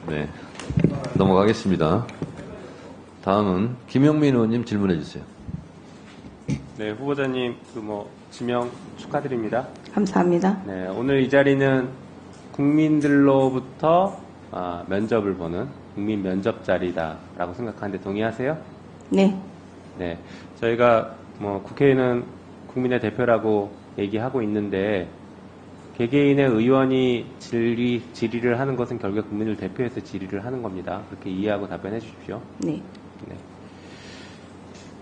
네, 넘어가겠습니다. 다음은 김영민 의원님 질문해 주세요. 네, 후보자님, 지명 축하드립니다. 감사합니다. 네, 오늘 이 자리는 국민들로부터 면접을 보는 국민 면접 자리다라고 생각하는데 동의하세요? 네. 네, 저희가 국회의원은 국민의 대표라고 얘기하고 있는데 개개인의 의원이 질의를 하는 것은 결국 국민을 대표해서 질의를 하는 겁니다. 그렇게 이해하고 답변해 주십시오. 네. 네.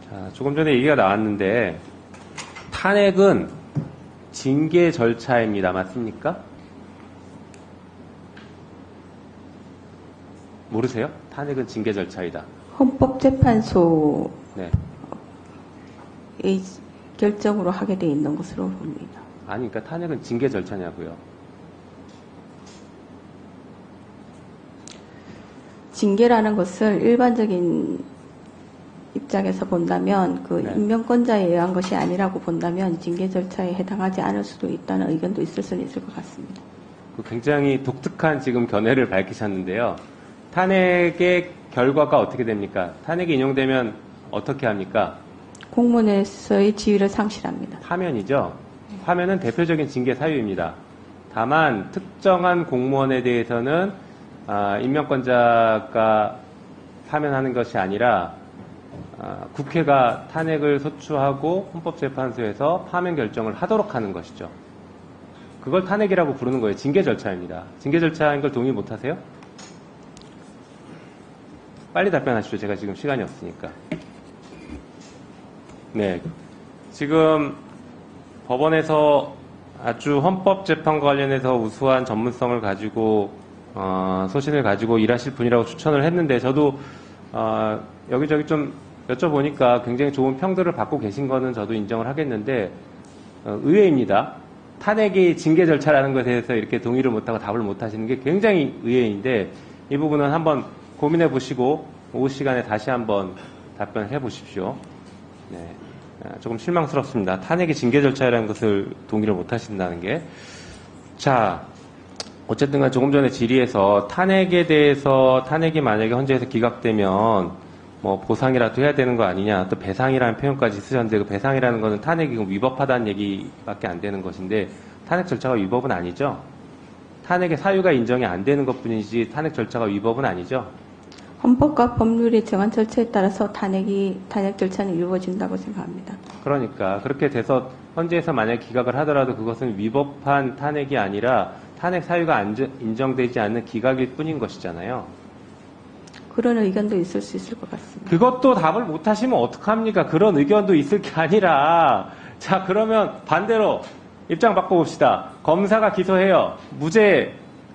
자, 조금 전에 얘기가 나왔는데 탄핵은 징계 절차입니다. 맞습니까? 모르세요? 탄핵은 징계 절차이다. 헌법재판소의 네. 결정으로 하게 돼 있는 것으로 봅니다. 아니, 그러니까 탄핵은 징계 절차냐고요. 징계라는 것을 일반적인 입장에서 본다면 네. 임명권자에 의한 것이 아니라고 본다면 징계 절차에 해당하지 않을 수도 있다는 의견도 있을 수는 있을 것 같습니다. 굉장히 독특한 지금 견해를 밝히셨는데요. 탄핵의 결과가 어떻게 됩니까? 탄핵이 인용되면 어떻게 합니까? 공무원에서의 지위를 상실합니다. 파면이죠. 파면은 대표적인 징계 사유입니다. 다만 특정한 공무원에 대해서는 임명권자가 파면하는 것이 아니라 국회가 탄핵을 소추하고 헌법재판소에서 파면 결정을 하도록 하는 것이죠. 그걸 탄핵이라고 부르는 거예요. 징계 절차입니다. 징계 절차인 걸 동의 못하세요? 빨리 답변하십시오. 제가 지금 시간이 없으니까. 네, 지금 법원에서 아주 헌법재판과 관련해서 우수한 전문성을 가지고 소신을 가지고 일하실 분이라고 추천을 했는데 저도 여기저기 좀 여쭤보니까 굉장히 좋은 평들을 받고 계신 거는 저도 인정을 하겠는데 의외입니다. 탄핵이 징계 절차라는 것에 대해서 이렇게 동의를 못하고 답을 못하시는 게 굉장히 의외인데 이 부분은 한번 고민해 보시고 오후 시간에 다시 한번 답변해 보십시오. 네, 조금 실망스럽습니다. 탄핵이 징계 절차라는 것을 동의를 못하신다는 게. 자, 어쨌든 간 조금 전에 질의에서 탄핵에 대해서 탄핵이 만약에 헌재에서 기각되면 보상이라도 해야 되는 거 아니냐, 또 배상이라는 표현까지 쓰셨는데 그 배상이라는 거는 탄핵이 위법하다는 얘기밖에 안 되는 것인데 탄핵 절차가 위법은 아니죠. 탄핵의 사유가 인정이 안 되는 것뿐이지 탄핵 절차가 위법은 아니죠. 헌법과 법률이 정한 절차에 따라서 탄핵 절차는 이루어진다고 생각합니다. 그러니까 그렇게 돼서 헌재에서 만약 기각을 하더라도 그것은 위법한 탄핵이 아니라 탄핵 사유가 인정되지 않는 기각일 뿐인 것이잖아요. 그런 의견도 있을 수 있을 것 같습니다. 그것도 답을 못하시면 어떡합니까? 그런 의견도 있을 게 아니라 자, 그러면 반대로 입장 바꿔봅시다. 검사가 기소해요.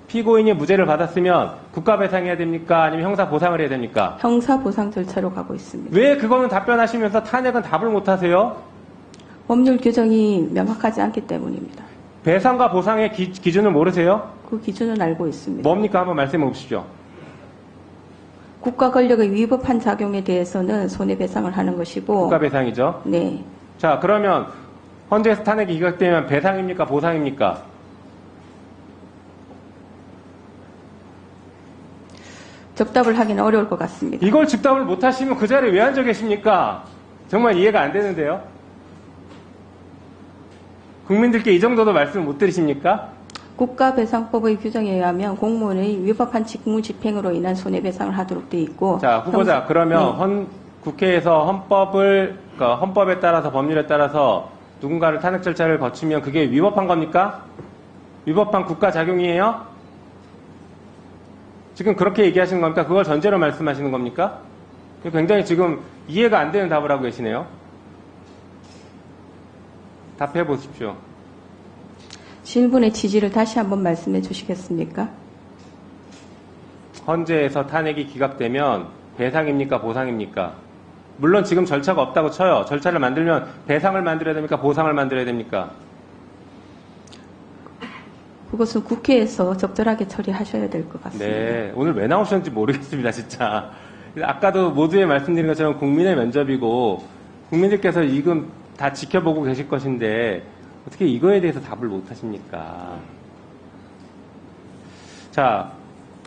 피고인이 무죄를 받았으면 국가 배상해야 됩니까? 아니면 형사 보상을 해야 됩니까? 형사 보상 절차로 가고 있습니다. 왜 그거는 답변하시면서 탄핵은 답을 못하세요? 법률 규정이 명확하지 않기 때문입니다. 배상과 보상의 기준을 모르세요? 그 기준은 알고 있습니다. 뭡니까? 한번 말씀해 보십시오. 국가 권력의 위법한 작용에 대해서는 손해배상을 하는 것이고 국가 배상이죠. 네. 자, 그러면 헌재에서 탄핵이 기각되면 배상입니까? 보상입니까? 적답을 하기는 어려울 것 같습니다. 이걸 즉답을 못하시면 그 자리에 왜 앉아 계십니까? 정말 이해가 안 되는데요. 국민들께 이 정도도 말씀을 못 드리십니까? 국가배상법의 규정에 의하면 공무원의 위법한 직무 집행으로 인한 손해배상을 하도록 돼 있고. 자, 후보자, 그러면 국회에서 헌법에 따라서 법률에 따라서 누군가를 탄핵 절차를 거치면 그게 위법한 겁니까? 위법한 국가 작용이에요? 지금 그렇게 얘기하시는 겁니까? 그걸 전제로 말씀하시는 겁니까? 굉장히 지금 이해가 안 되는 답을 하고 계시네요. 답해 보십시오. 질문의 취지를 다시 한번 말씀해 주시겠습니까? 헌재에서 탄핵이 기각되면 배상입니까? 보상입니까? 물론 지금 절차가 없다고 쳐요. 절차를 만들면 배상을 만들어야 됩니까? 보상을 만들어야 됩니까? 그것은 국회에서 적절하게 처리하셔야 될 것 같습니다. 네, 오늘 왜 나오셨는지 모르겠습니다, 진짜. 아까도 모두에 말씀드린 것처럼 국민의 면접이고 국민들께서 지금 다 지켜보고 계실 것인데 어떻게 이거에 대해서 답을 못 하십니까? 자,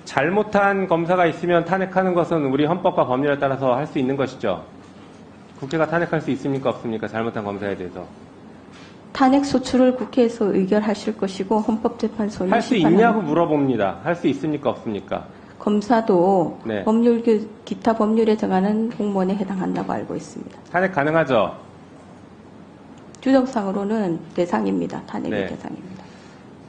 잘못한 검사가 있으면 탄핵하는 것은 우리 헌법과 법률에 따라서 할 수 있는 것이죠. 국회가 탄핵할 수 있습니까? 없습니까? 잘못한 검사에 대해서. 탄핵 소추를 국회에서 의결하실 것이고 헌법재판소는 할 수 있냐고 물어봅니다. 할 수 있습니까? 없습니까? 검사도 네. 기타 법률에 정하는 공무원에 해당한다고 알고 있습니다. 탄핵 가능하죠? 규정상으로는 대상입니다. 탄핵의 네. 대상입니다.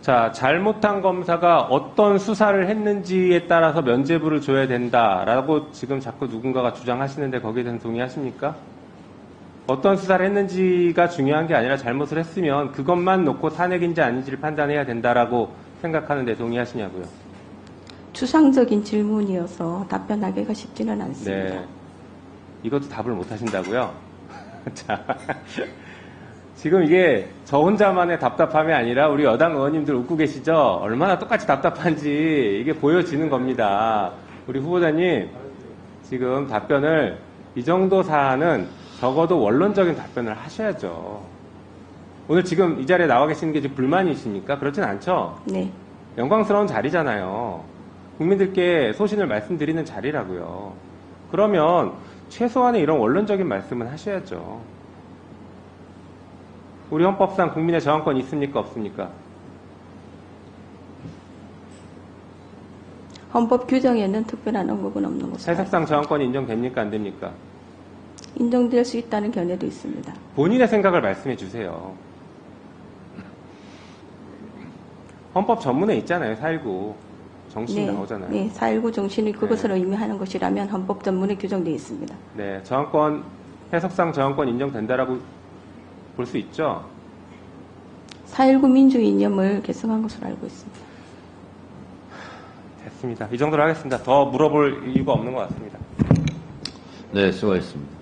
자, 잘못한 검사가 어떤 수사를 했는지에 따라서 면죄부를 줘야 된다라고 지금 자꾸 누군가가 주장하시는데 거기에 대해서 동의하십니까? 어떤 수사를 했는지가 중요한 게 아니라 잘못을 했으면 그것만 놓고 탄핵인지 아닌지를 판단해야 된다라고 생각하는데 동의하시냐고요? 추상적인 질문이어서 답변하기가 쉽지는 않습니다. 네. 이것도 답을 못 하신다고요? 자. 지금 이게 저 혼자만의 답답함이 아니라 우리 여당 의원님들 웃고 계시죠? 얼마나 똑같이 답답한지 이게 보여지는 겁니다. 우리 후보자님, 지금 답변을 이 정도 사안은 적어도 원론적인 답변을 하셔야죠. 오늘 지금 이 자리에 나와 계시는 게 지금 불만이십니까? 그렇진 않죠? 네. 영광스러운 자리잖아요. 국민들께 소신을 말씀드리는 자리라고요. 그러면 최소한의 이런 원론적인 말씀은 하셔야죠. 우리 헌법상 국민의 저항권이 있습니까? 없습니까? 헌법 규정에는 특별한 언급은 없는 것으로 해석상 저항권이 인정됩니까? 안 됩니까? 인정될 수 있다는 견해도 있습니다. 본인의 생각을 말씀해 주세요. 헌법 전문에 있잖아요. 4.19 정신 나오잖아요. 네, 4.19 정신이 그것을 의미하는 것이라면 헌법 전문에 규정되어 있습니다. 네, 저항권, 해석상 저항권 인정된다라고 볼 수 있죠? 4.19 민주주의 이념을 계승한 것으로 알고 있습니다. 됐습니다. 이 정도로 하겠습니다. 더 물어볼 이유가 없는 것 같습니다. 네, 수고하셨습니다.